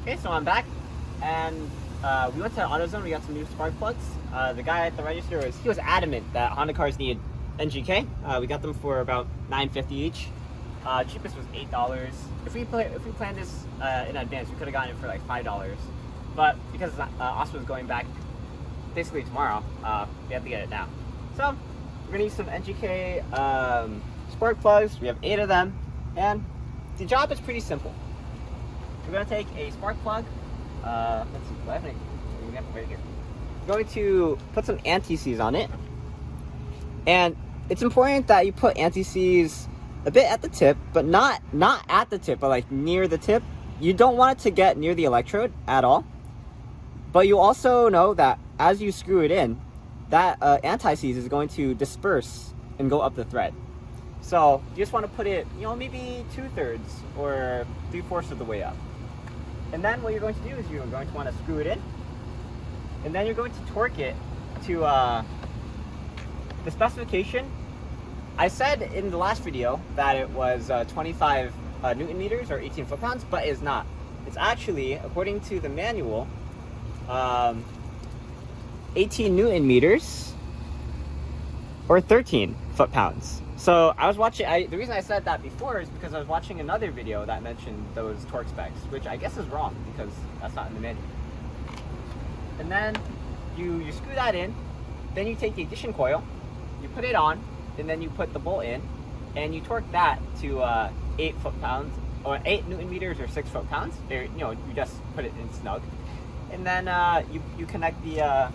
Okay, so I'm back, and we went to AutoZone. We got some new spark plugs. The guy at the register was adamant that Honda cars need NGK. We got them for about $9.50 each. Cheapest was $8. If we planned this in advance, we could have gotten it for like $5. But because Austin was going back basically tomorrow, we have to get it now. So we're gonna use some NGK spark plugs. We have 8 of them, and the job is pretty simple. We're going to take a spark plug. Let's see, we have it right here. We're going to put some anti-seize on it, and it's important that you put anti-seize a bit at the tip, but not at the tip, but like near the tip. You don't want it to get near the electrode at all. But you also know that as you screw it in, that anti-seize is going to disperse and go up the thread. So you just want to put it, maybe 2/3 or 3/4 of the way up. And then what you're going to do is you're going to want to screw it in, and then you're going to torque it to the specification. I said in the last video that it was 25 Newton meters or 18 foot-pounds, but it's not. It's actually, according to the manual, 18 Newton meters or 13 foot-pounds. So I was watching, the reason I said that before is because I was watching another video that mentioned those torque specs, which I guess is wrong because that's not in the manual. And then you screw that in, then you take the ignition coil, you put it on, and then you put the bolt in, and you torque that to 8 foot-pounds, or 8 Newton meters or 6 foot-pounds. You just put it in snug. And then you connect the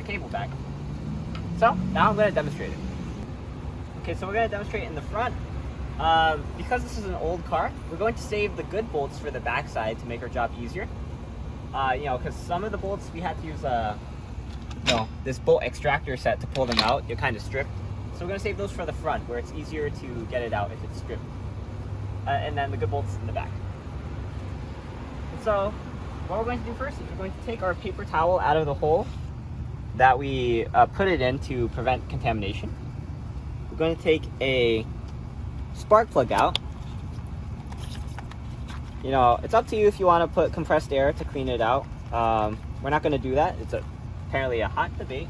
cable back. So now I'm going to demonstrate it. Okay, so we're going to demonstrate in the front. Because this is an old car, we're going to save the good bolts for the back side to make our job easier. Because some of the bolts we had to use this bolt extractor set to pull them out. You're kind of stripped. So we're going to save those for the front, where it's easier to get it out if it's stripped. And then the good bolts in the back. And so what we're going to do first is we're going to take our paper towel out of the hole that we put it in to prevent contamination. We're going to take a spark plug out. It's up to you if you want to put compressed air to clean it out. We're not going to do that. It's apparently a hot debate.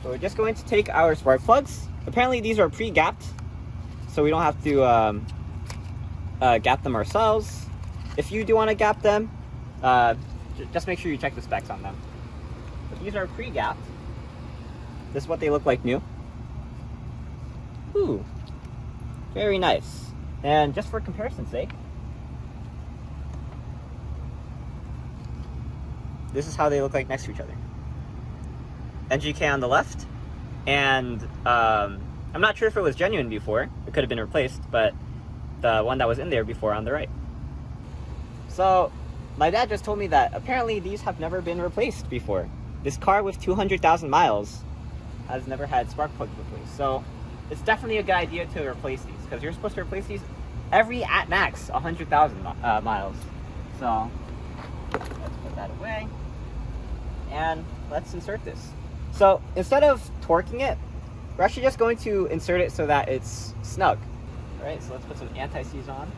So we're just going to take our spark plugs. Apparently these are pre-gapped, so we don't have to gap them ourselves. If you do want to gap them, just make sure you check the specs on them. But these are pre-gapped. This is what they look like new. Ooh, very nice. And just for comparison's sake, this is how they look like next to each other. NGK on the left, and I'm not sure if it was genuine before. It could have been replaced, but the one that was in there before on the right. So my dad just told me that apparently these have never been replaced before. This car with 200,000 miles has never had spark plugs replaced. So it's definitely a good idea to replace these, because you're supposed to replace these every, at max, 100,000 miles. So let's put that away, and let's insert this. So instead of torquing it, we're actually just going to insert it so that it's snug. All right, so let's put some anti-seize on.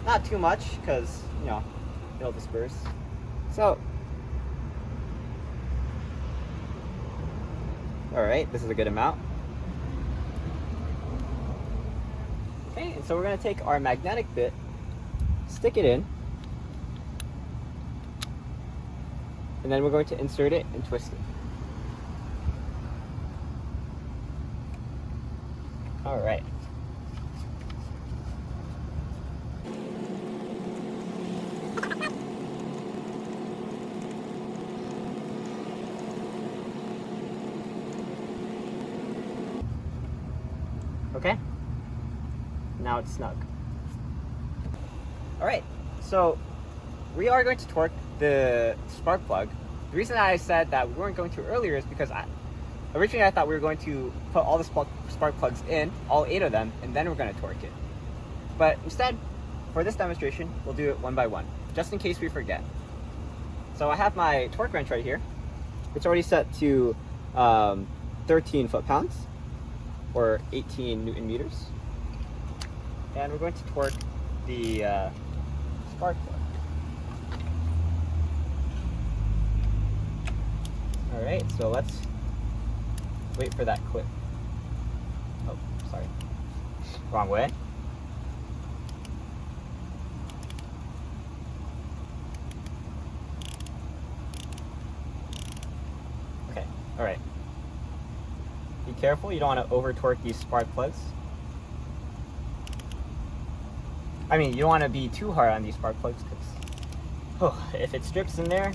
Not too much, because, it'll disperse. So, all right, this is a good amount. Okay, and so we're going to take our magnetic bit, stick it in, and then we're going to insert it and twist it. All right. Okay, now it's snug. All right, so we are going to torque the spark plug. The reason I said that we weren't going to earlier is because originally I thought we were going to put all the spark plugs in, all 8 of them, and then we're going to torque it. But instead, for this demonstration, we'll do it one by one, just in case we forget. So I have my torque wrench right here. It's already set to 13 foot-pounds, or 18 Newton meters. And we're going to torque the spark plug. Alright, so let's wait for that clip. Oh, sorry. Wrong way. Okay, alright. Be careful, you don't want to over torque these spark plugs. I mean, you don't want to be too hard on these spark plugs because if it strips in there.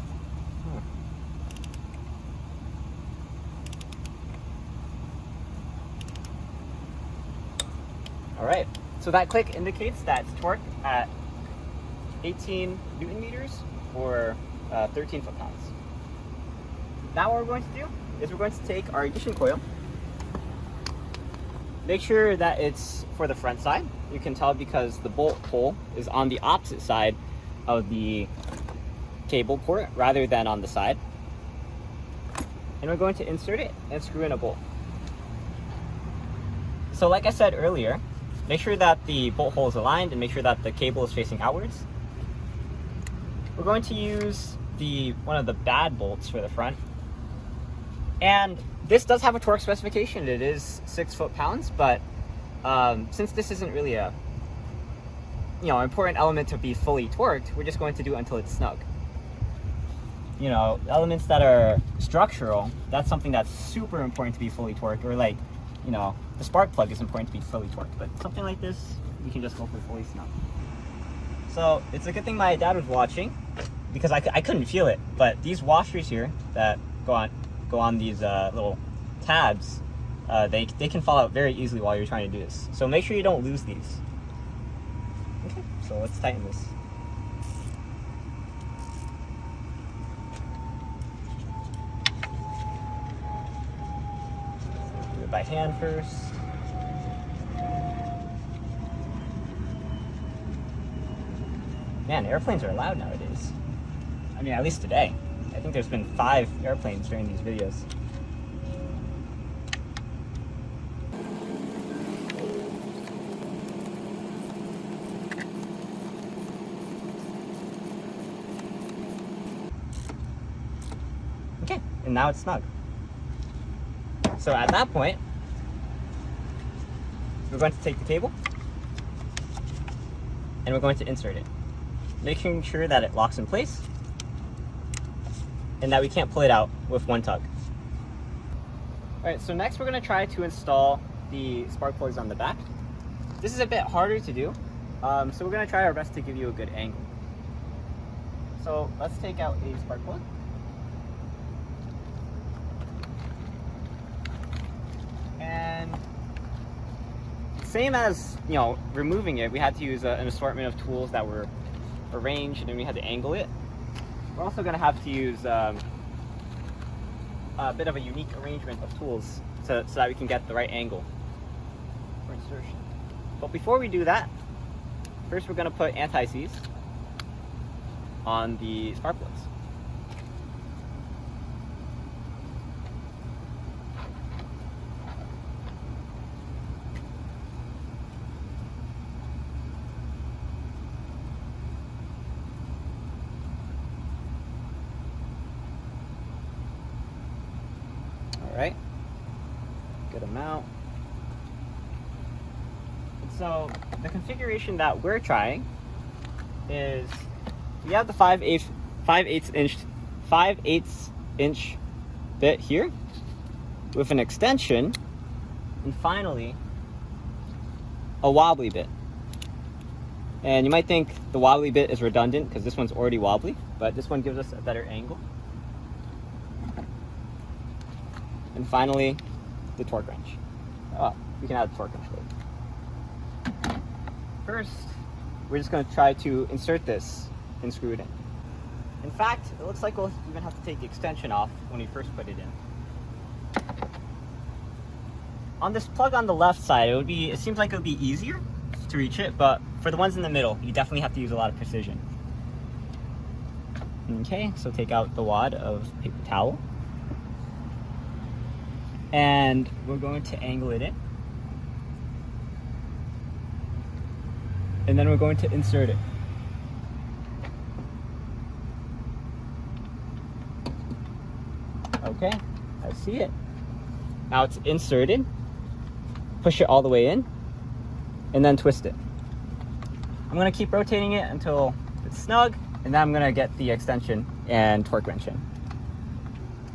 Alright, so that click indicates that it's torqued at 18 Newton meters or 13 foot-pounds. Now what we're going to do is we're going to take our ignition coil. Make sure that it's for the front side. You can tell because the bolt hole is on the opposite side of the cable port rather than on the side. And we're going to insert it and screw in a bolt. So like I said earlier, make sure that the bolt hole is aligned and make sure that the cable is facing outwards. We're going to use one of the bad bolts for the front. And this does have a torque specification. It is 6 foot-pounds, but since this isn't really a important element to be fully torqued, we're just going to do it until it's snug. Elements that are structural, that's something that's super important to be fully torqued, or like, the spark plug is important to be fully torqued, but something like this, you can just go for fully snug. So it's a good thing my dad was watching, because I couldn't feel it, but these washers here that go on these little tabs, they can fall out very easily while you're trying to do this. So make sure you don't lose these. Okay, so let's tighten this. Do it by hand first. Man, airplanes are loud nowadays. I mean, at least today. I think there's been 5 airplanes during these videos. Okay, and now it's snug. So at that point, we're going to take the cable and we're going to insert it, making sure that it locks in place and that we can't pull it out with one tug. Alright, so next we're going to try to install the spark plugs on the back. This is a bit harder to do, so we're going to try our best to give you a good angle. So let's take out a spark plug. And same as, removing it, we had to use an assortment of tools that were arranged, and then we had to angle it. We're also going to have to use a bit of a unique arrangement of tools so that we can get the right angle for insertion. But before we do that, first we're going to put anti-seize on the spark plugs. Right, good amount. And so the configuration that we're trying is we have the 5/8 inch bit here with an extension, and finally a wobbly bit. And you might think the wobbly bit is redundant because this one's already wobbly, but this one gives us a better angle. And finally, the torque wrench. Oh, we can add the torque wrench later. First, we're just going to try to insert this and screw it in. In fact, it looks like we'll even have to take the extension off when we first put it in. On this plug on the left side, it seems like it would be easier to reach it, but for the ones in the middle, you definitely have to use a lot of precision. Okay, so take out the wad of paper towel. And we're going to angle it in. And then we're going to insert it. Okay, I see it. Now it's inserted. Push it all the way in, and then twist it. I'm gonna keep rotating it until it's snug, and then I'm gonna get the extension and torque wrench in.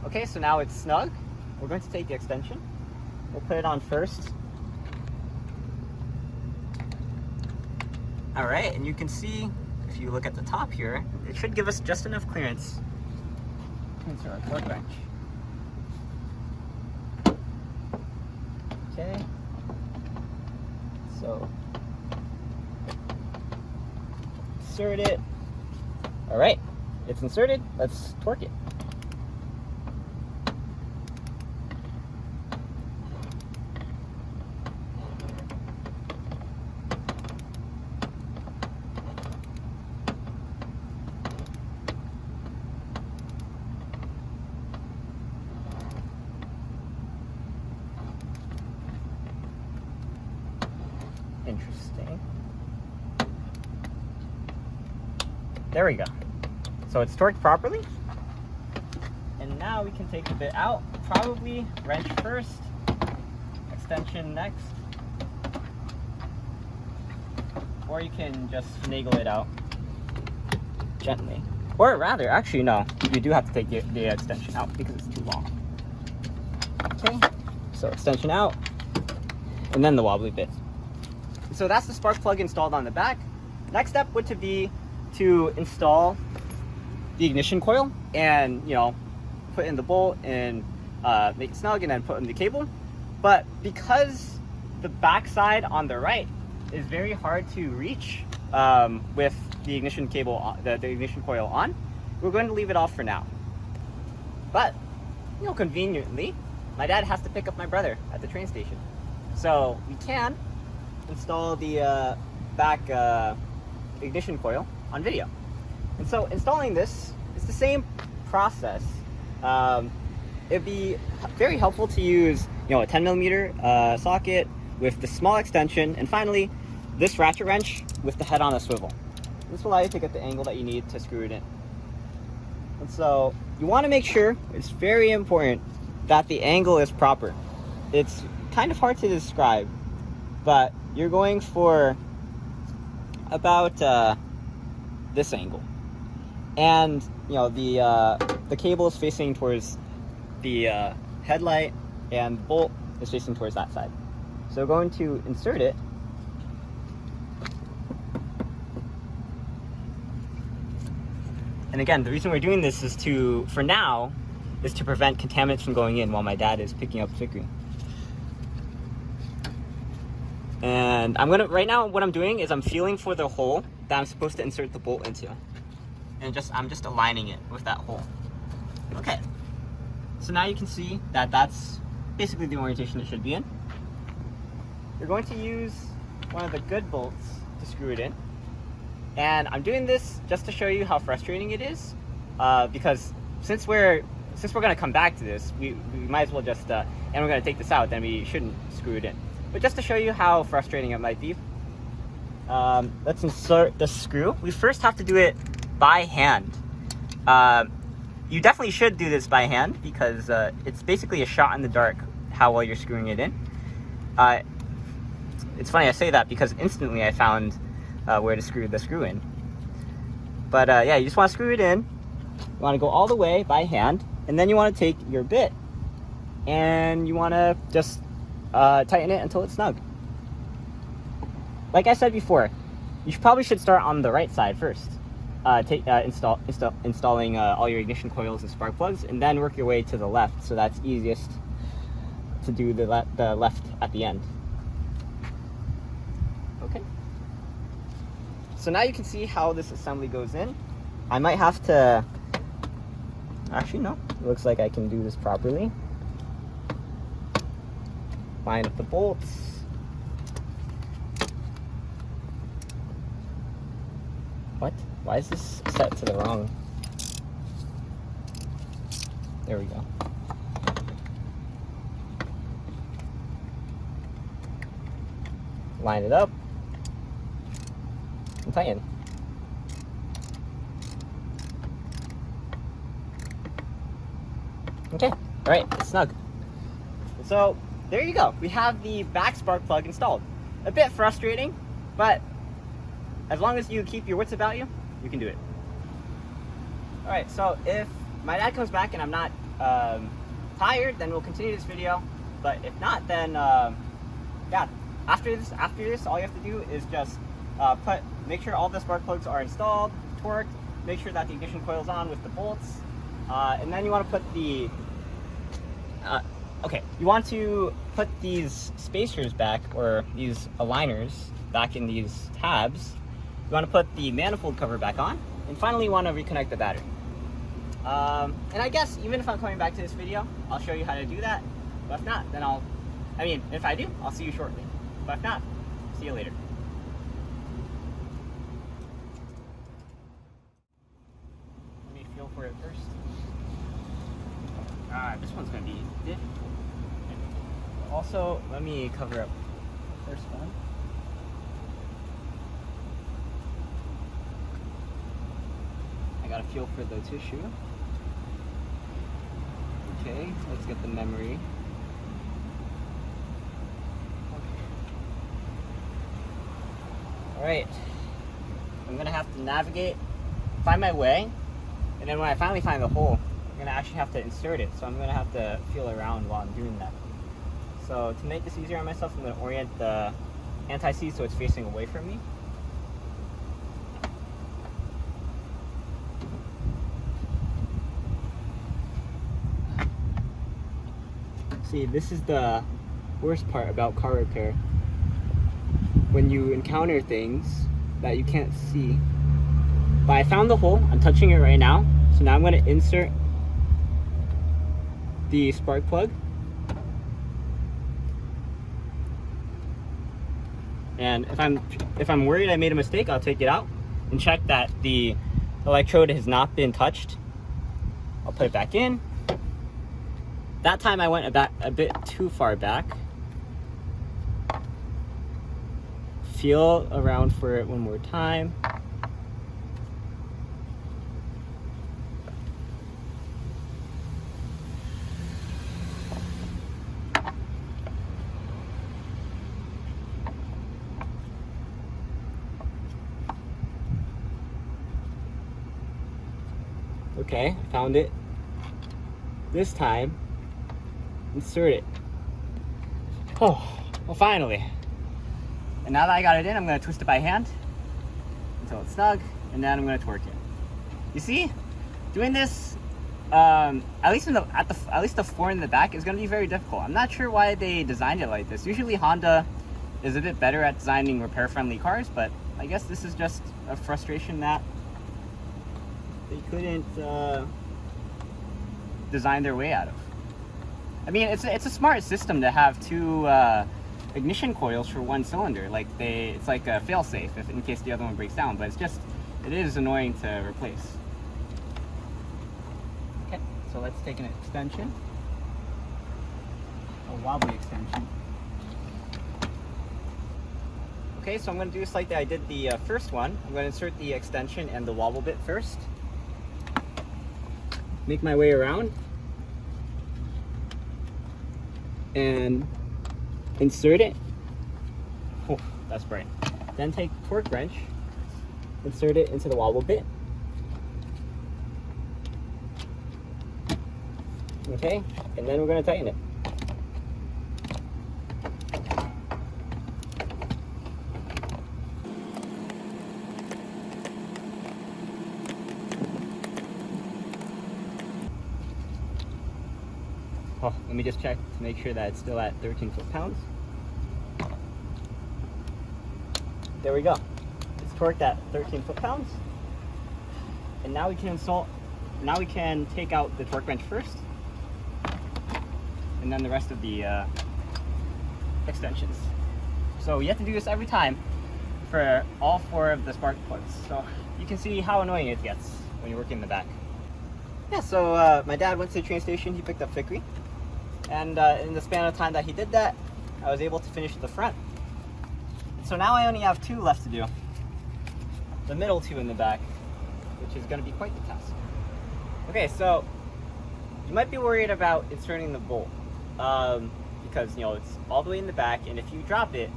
Okay, so now it's snug. We're going to take the extension. We'll put it on first. All right, and you can see, if you look at the top here, it should give us just enough clearance to insert our torque wrench. Okay, so insert it. All right, it's inserted. Let's torque it. Interesting. There we go. So it's torqued properly. And now we can take the bit out. Probably wrench first, extension next. Or you can just finagle it out gently. Or rather, actually no, you do have to take the extension out because it's too long. Okay, so extension out, and then the wobbly bit. So that's the spark plug installed on the back. Next step would to be to install the ignition coil and, you know, put in the bolt and make it snug, and then put in the cable. But because the backside on the right is very hard to reach with the ignition cable, the ignition coil on, we're going to leave it off for now. But, you know, conveniently, my dad has to pick up my brother at the train station. So we can install the back ignition coil on video. And so installing this is the same process. It'd be very helpful to use, you know, a 10mm socket with the small extension, and finally this ratchet wrench with the head on a swivel. This will allow you to get the angle that you need to screw it in. And so you want to make sure, it's very important, that the angle is proper. It's kind of hard to describe, but you're going for about this angle, and you know the cable is facing towards the headlight, and the bolt is facing towards that side. So we're going to insert it. And again, the reason we're doing this is to, for now, is to prevent contaminants from going in while my dad is picking up flickering. And I'm gonna, right now what I'm doing is I'm feeling for the hole that I'm supposed to insert the bolt into. And I'm just aligning it with that hole. Okay. So now you can see that that's basically the orientation it should be in. You're going to use one of the good bolts to screw it in. And I'm doing this just to show you how frustrating it is, because since we're gonna come back to this, we might as well just, and we're gonna take this out, then we shouldn't screw it in. But just to show you how frustrating it might be, let's insert the screw. We first have to do it by hand. You definitely should do this by hand because it's basically a shot in the dark how well you're screwing it in. It's funny I say that because instantly I found where to screw the screw in. But yeah, you just want to screw it in. You want to go all the way by hand, and then you want to take your bit and you want to just tighten it until it's snug. Like I said before, you probably should start on the right side first. Installing all your ignition coils and spark plugs, and then work your way to the left, so that's easiest to do the left at the end. Okay. So now you can see how this assembly goes in. I might have to, actually no, it looks like I can do this properly. Line up the bolts. What? Why is this set to the wrong? There we go. Line it up and tighten. Okay, all right, it's snug. So there you go. We have the back spark plug installed. A bit frustrating, but as long as you keep your wits about you, you can do it. All right, so if my dad comes back and I'm not tired, then we'll continue this video. But if not, then yeah, after this, all you have to do is just make sure all the spark plugs are installed, torqued, make sure that the ignition coil is on with the bolts, and then you want to put the you want to put these spacers back, or these aligners back in these tabs. You want to put the manifold cover back on, and finally you want to reconnect the battery. And I guess even if I'm coming back to this video, I'll show you how to do that. But if not, then if I do, I'll see you shortly. But if not, see you later. Let me feel for it first. This one's going to be difficult. Also, let me cover up the first one. I got a feel for the tissue. Okay, let's get the memory. Alright, I'm going to have to navigate, find my way, and then when I finally find the hole, I'm going to actually have to insert it, so I'm going to have to feel around while I'm doing that. So to make this easier on myself, I'm going to orient the anti-seize so it's facing away from me. See, this is the worst part about car repair. When you encounter things that you can't see. But I found the hole, I'm touching it right now. So now I'm going to insert the spark plug. And if I'm worried I made a mistake, I'll take it out and check that the electrode has not been touched. I'll put it back in. That time I went a bit too far back. Feel around for it one more time. Okay, found it. This time, insert it. Oh, well, finally. And now that I got it in, I'm going to twist it by hand until it's snug, and then I'm going to torque it. You see, doing this, at least the floor in the back is going to be very difficult. I'm not sure why they designed it like this. Usually Honda is a bit better at designing repair-friendly cars, but I guess this is just a frustration that they couldn't design their way out of. I mean, it's a smart system to have two ignition coils for one cylinder. It's like a fail-safe in case the other one breaks down. But it is annoying to replace. Okay, so let's take an extension, a wobbly extension. Okay, so I'm going to do this like I did the first one. I'm going to insert the extension and the wobble bit first. Make my way around and insert it. Oh, that's bright. Then take torque wrench, insert it into the wobble bit. Okay, and then we're going to tighten it. Oh, let me just check to make sure that it's still at 13 foot-pounds. There we go. It's torqued at 13 foot-pounds. And now we can take out the torque wrench first, and then the rest of the extensions. So you have to do this every time for all 4 of the spark plugs. So you can see how annoying it gets when you're working in the back. Yeah, so my dad went to the train station, he picked up Vickery. And in the span of time that he did that, I was able to finish the front. So now I only have 2 left to do. The middle 2 in the back, which is going to be quite the task. Okay, so you might be worried about inserting the bolt because, you know, it's all the way in the back, and if you drop it,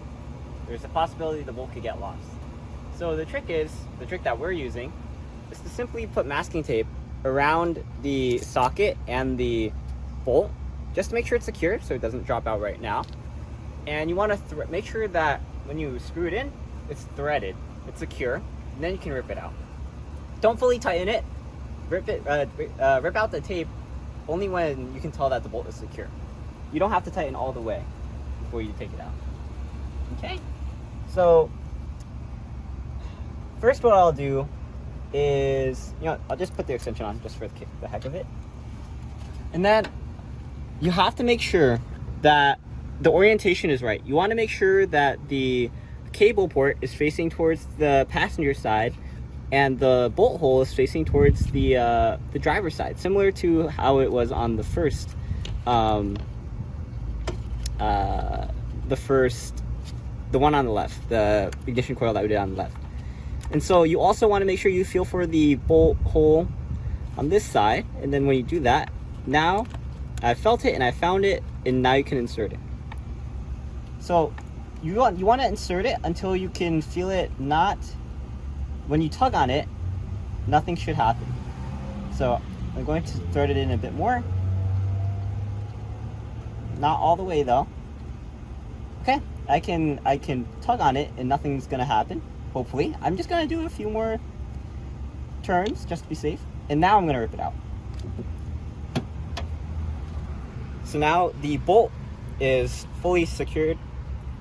there's a possibility the bolt could get lost. So the trick that we're using is to simply put masking tape around the socket and the bolt just to make sure it's secure so it doesn't drop out right now. And you want to make sure that when you screw it in, it's threaded, it's secure, and then you can rip it out. Don't fully tighten it. Rip out the tape only when you can tell that the bolt is secure. You don't have to tighten all the way before you take it out. Okay? So first what I'll do is, you know, I'll just put the extension on just for the heck of it. And then you have to make sure that the orientation is right. You want to make sure that the cable port is facing towards the passenger side and the bolt hole is facing towards the driver's side, similar to how it was on the first the one on the left, the ignition coil that we did on the left. And so you also want to make sure you feel for the bolt hole on this side, and then when you do that, now I felt it and I found it, and now you can insert it. So you want to insert it until you can feel it. Not when you tug on it, nothing should happen. So I'm going to thread it in a bit more. Not all the way though. Okay, I can tug on it and nothing's gonna happen. Hopefully, I'm just gonna do a few more turns just to be safe, and now I'm gonna rip it out. So now the bolt is fully secured,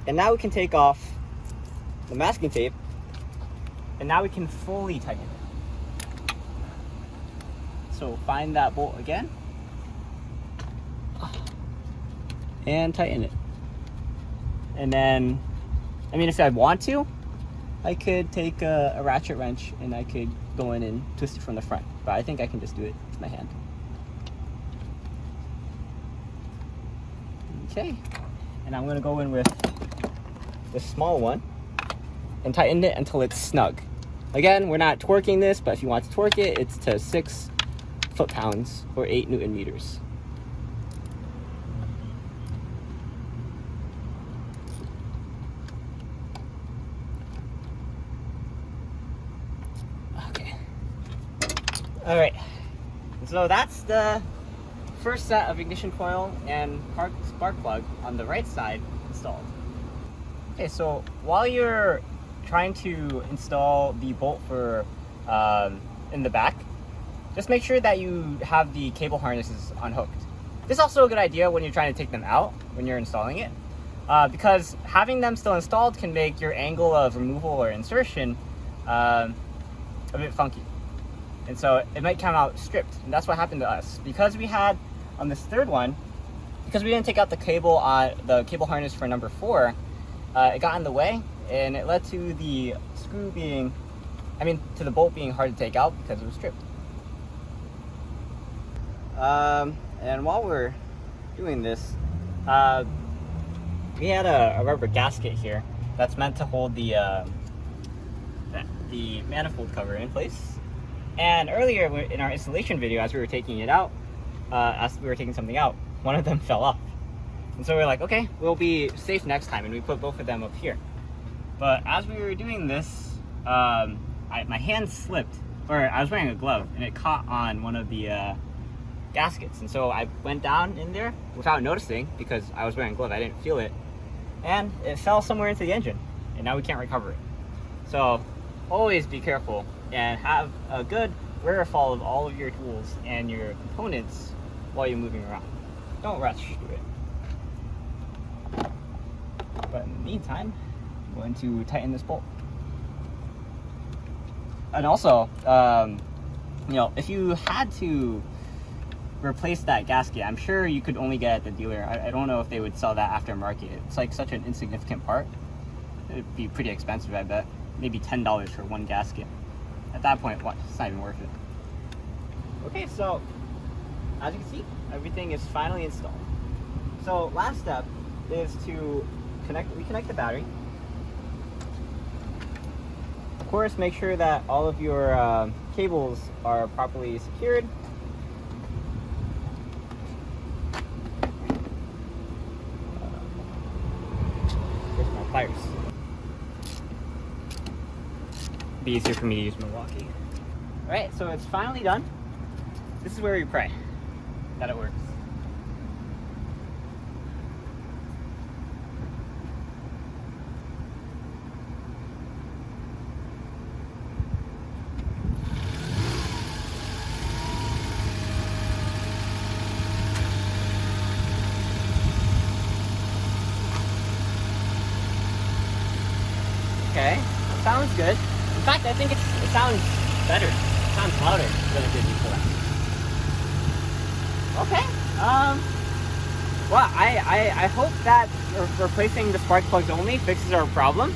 and now we can take off the masking tape, and now we can fully tighten it. So find that bolt again and tighten it. And then, I mean, if I want to, I could take a ratchet wrench and I could go in and twist it from the front, but I think I can just do it with my hand. Okay, and I'm gonna go in with the small one and tighten it until it's snug. Again, we're not torquing this, but if you want to torque it, it's to 6 foot-pounds or 8 Newton meters. All right, so that's the first set of ignition coil and spark plug on the right side installed. Okay, so while you're trying to install the bolt for in the back, just make sure that you have the cable harnesses unhooked. This is also a good idea when you're trying to take them out when you're installing it, because having them still installed can make your angle of removal or insertion a bit funky. And so it might come out stripped, and that's what happened to us. Because we had, on this third one, because we didn't take out the cable harness for number 4, it got in the way, and it led to the to the bolt being hard to take out because it was stripped. And while we're doing this, we had a rubber gasket here that's meant to hold the manifold cover in place. And earlier in our installation video, as we were taking it out, as we were taking something out, one of them fell off. And so we were like, okay, we'll be safe next time, and we put both of them up here. But as we were doing this, my hand slipped, or I was wearing a glove, and it caught on one of the gaskets. And so I went down in there without noticing, because I was wearing a glove, I didn't feel it, and it fell somewhere into the engine, and now we can't recover it. So always be careful and have a good wherewithal of all of your tools and your components while you're moving around. Don't rush through it. But in the meantime, I'm going to tighten this bolt. And also, you know, if you had to replace that gasket, I'm sure you could only get it at the dealer. I don't know if they would sell that aftermarket. It's like such an insignificant part. It'd be pretty expensive, I bet. Maybe $10 for one gasket. At that point, what? It's not even worth it. Okay, so as you can see, everything is finally installed. So last step is to reconnect the battery. Of course, make sure that all of your cables are properly secured. pliers. Be easier for me to use Milwaukee. Alright, so it's finally done. This is where we pray that it works. Okay, that sounds good. In fact, I think it sounds better. It sounds louder than it did before. Okay. Well, I hope that replacing the spark plugs only fixes our problem.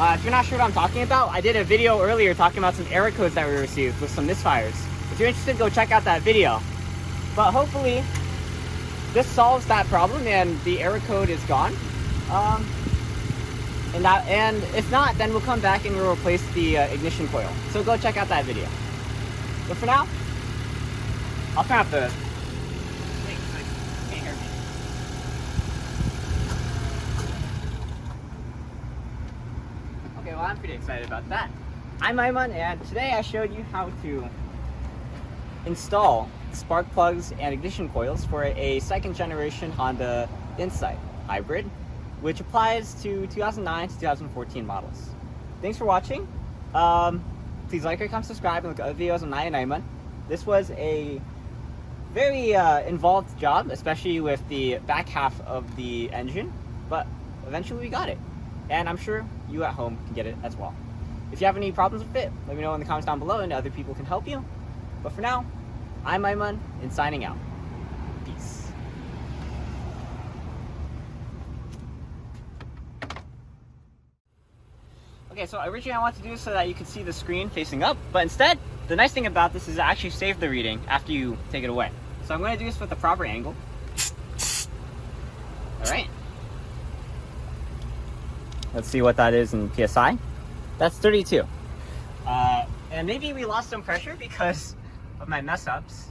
If you're not sure what I'm talking about, I did a video earlier talking about some error codes that we received with some misfires. If you're interested, go check out that video. But hopefully, this solves that problem and the error code is gone. And if not, then we'll come back and we'll replace the ignition coil. So go check out that video. But for now, I'll turn off the... Wait, so you can't hear me. Okay, well, I'm pretty excited about that. I'm Aiman, and today I showed you how to install spark plugs and ignition coils for a second generation Honda Insight hybrid, which applies to 2009 to 2014 models. Thanks for watching. Please like, comment, subscribe, and look at other videos on EyeOnAiman. This was a very involved job, especially with the back half of the engine, but eventually we got it. And I'm sure you at home can get it as well. If you have any problems with it, let me know in the comments down below and other people can help you. But for now, I'm Aiman and signing out. Peace. Okay, so originally I wanted to do this so that you could see the screen facing up, but instead, the nice thing about this is it actually saves the reading after you take it away. So I'm going to do this with the proper angle. Alright. Let's see what that is in PSI. That's 32. And maybe we lost some pressure because of my mess ups.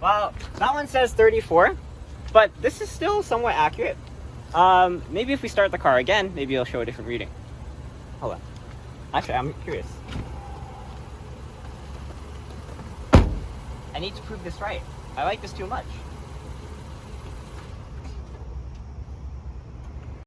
Well, that one says 34, but this is still somewhat accurate. Maybe if we start the car again, maybe it'll show a different reading. Hold on. Actually, I'm curious. I need to prove this right. I like this too much.